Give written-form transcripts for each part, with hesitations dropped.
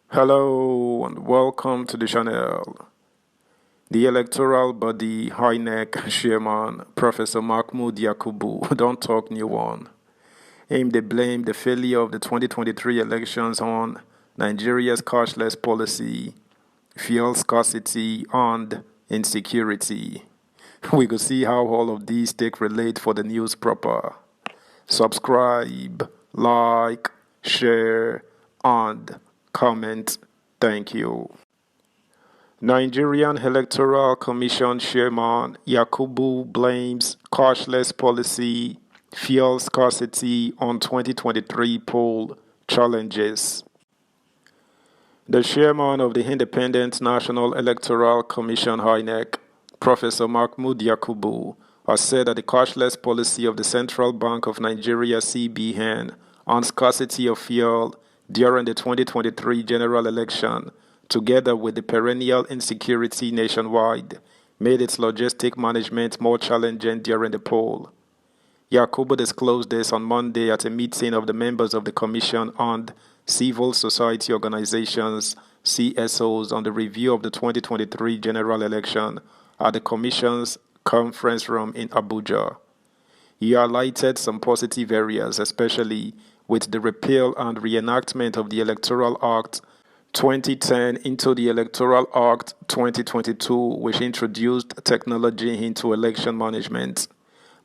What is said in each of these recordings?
Hello and welcome to the channel. The electoral body INEC chairman, Professor Mahmoud Yakubu, don't talk new one. They blame the failure of the 2023 elections on Nigeria's cashless policy, fuel scarcity, and insecurity. We could see how all of these take relate for the news proper. Subscribe, like, share, and comment. Thank you. Nigerian Electoral Commission Chairman Yakubu blames cashless policy, fuel scarcity on 2023 poll challenges. The chairman of the Independent National Electoral Commission INEC, Professor Mahmoud Yakubu, has said that the cashless policy of the Central Bank of Nigeria (CBN) on scarcity of fuel during the 2023 general election, together with the perennial insecurity nationwide, made its logistic management more challenging during the poll. Yakubu disclosed this on Monday at a meeting of the members of the Commission and Civil Society Organizations (CSOs) on the review of the 2023 general election at the Commission's conference room in Abuja. He highlighted some positive areas, especially with the repeal and reenactment of the Electoral Act 2010 into the Electoral Act 2022, which introduced technology into election management.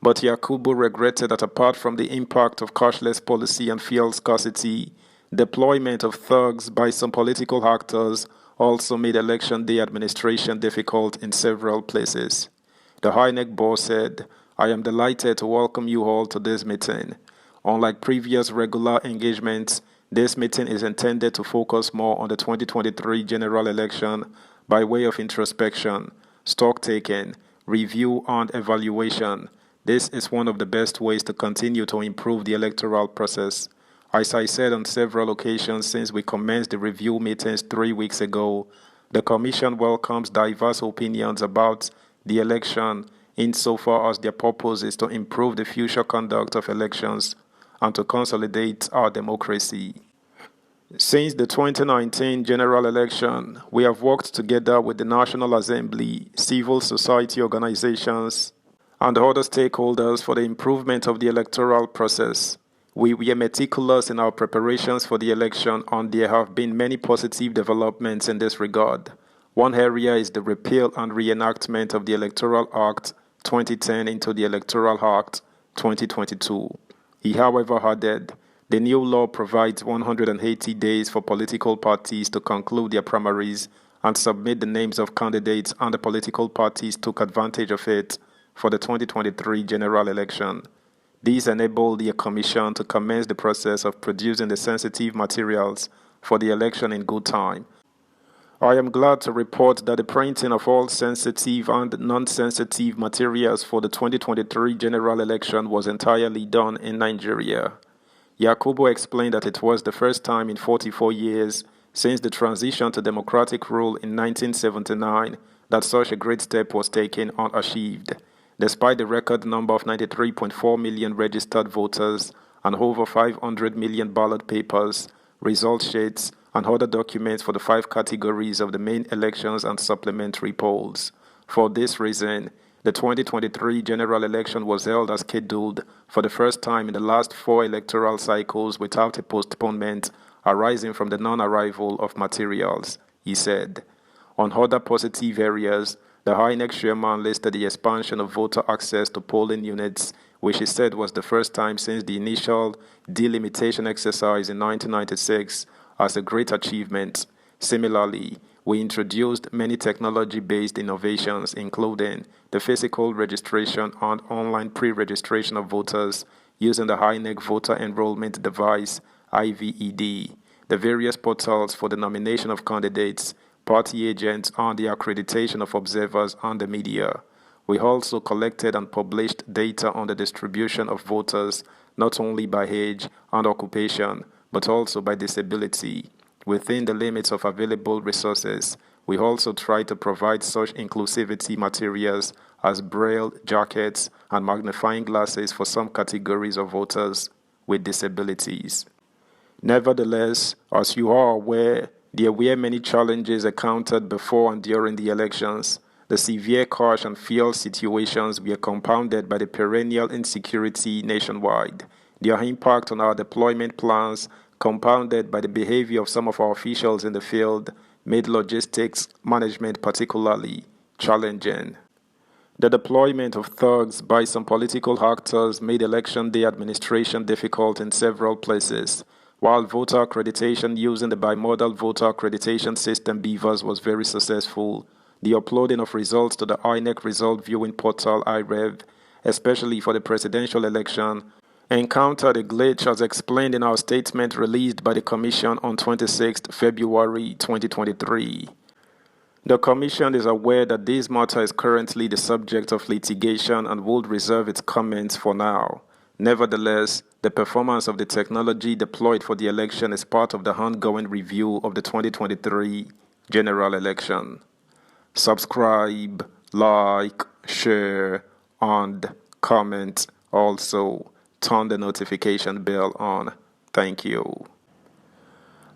But Yakubu regretted that apart from the impact of cashless policy and fuel scarcity, deployment of thugs by some political actors also made election day administration difficult in several places. The INEC boss said, "I am delighted to welcome you all to this meeting. Unlike previous regular engagements, this meeting is intended to focus more on the 2023 general election by way of introspection, stock-taking, review, and evaluation. This is one of the best ways to continue to improve the electoral process. As I said on several occasions since we commenced the review meetings 3 weeks ago, the Commission welcomes diverse opinions about the election insofar as their purpose is to improve the future conduct of elections and to consolidate our democracy. Since the 2019 general election, we have worked together with the National Assembly, civil society organizations, and other stakeholders for the improvement of the electoral process. We were meticulous in our preparations for the election, and there have been many positive developments in this regard. One area is the repeal and reenactment of the Electoral Act 2010 into the Electoral Act 2022. He, however, added, the new law provides 180 days for political parties to conclude their primaries and submit the names of candidates, and the political parties took advantage of it for the 2023 general election. These enabled the Commission to commence the process of producing the sensitive materials for the election in good time. I am glad to report that the printing of all sensitive and non-sensitive materials for the 2023 general election was entirely done in Nigeria. Yakubu explained that it was the first time in 44 years since the transition to democratic rule in 1979 that such a great step was taken unachieved. Despite the record number of 93.4 million registered voters and over 500 million ballot papers, result sheets, and other documents for the 5 categories of the main elections and supplementary polls. For this reason, the 2023 general election was held as scheduled for the first time in the last 4 electoral cycles without a postponement arising from the non-arrival of materials, he said. On other positive areas, the INEC chairman listed the expansion of voter access to polling units, which he said was the first time since the initial delimitation exercise in 1996, as a great achievement. Similarly, we introduced many technology-based innovations, including the physical registration and online pre-registration of voters using the INEC Voter Enrollment Device (IVED), the various portals for the nomination of candidates, party agents, and the accreditation of observers and the media. We also collected and published data on the distribution of voters, not only by age and occupation, but also by disability. Within the limits of available resources, we also try to provide such inclusivity materials as braille jackets and magnifying glasses for some categories of voters with disabilities. Nevertheless, as you are aware, There were many challenges encountered before and during the elections. The severe cash and fuel situations were compounded by the perennial insecurity nationwide. Their impact on our deployment plans, compounded by the behavior of some of our officials in the field, made logistics management particularly challenging. The deployment of thugs by some political actors made election day administration difficult in several places. While voter accreditation using the bimodal voter accreditation system BVAS was very successful, the uploading of results to the INEC result viewing portal IREV, especially for the presidential election, encountered a glitch as explained in our statement released by the Commission on 26 February 2023. The Commission is aware that this matter is currently the subject of litigation and will reserve its comments for now. Nevertheless, the performance of the technology deployed for the election is part of the ongoing review of the 2023 general election. Subscribe, like, share, and comment. Also, turn the notification bell on. Thank you.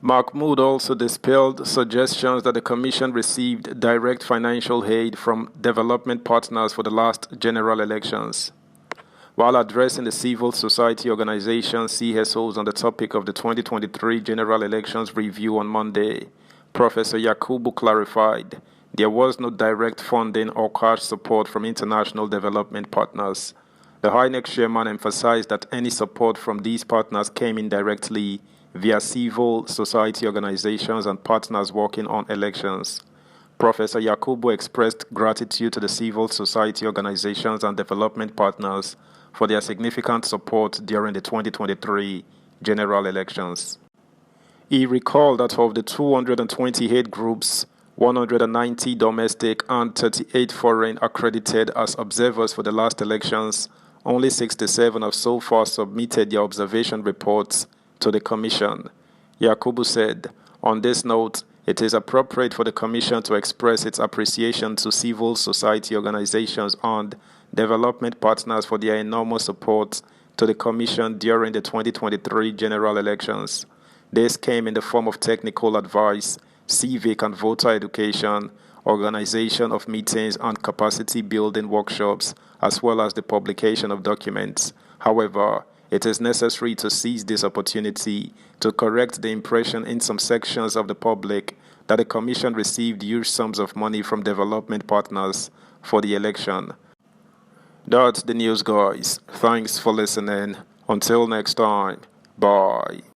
Mahmoud also dispelled suggestions that the Commission received direct financial aid from development partners for the last general elections. While addressing the civil society organization CSOs on the topic of the 2023 general elections review on Monday, Professor Yakubu clarified there was no direct funding or cash support from international development partners. The INEC chairman emphasized that any support from these partners came indirectly via civil society organizations and partners working on elections. Professor Yakubu expressed gratitude to the civil society organizations and development partners for their significant support during the 2023 general elections. He recalled that of the 228 groups, 190 domestic and 38 foreign accredited as observers for the last elections, only 67 have so far submitted their observation reports to the Commission. Yakubu said, on this note, it is appropriate for the Commission to express its appreciation to civil society organizations and development partners for their enormous support to the Commission during the 2023 general elections. This came in the form of technical advice, civic and voter education, organization of meetings and capacity building workshops, as well as the publication of documents. However, it is necessary to seize this opportunity to correct the impression in some sections of the public that the Commission received huge sums of money from development partners for the election. That's the news, guys. Thanks for listening. Until next time, bye.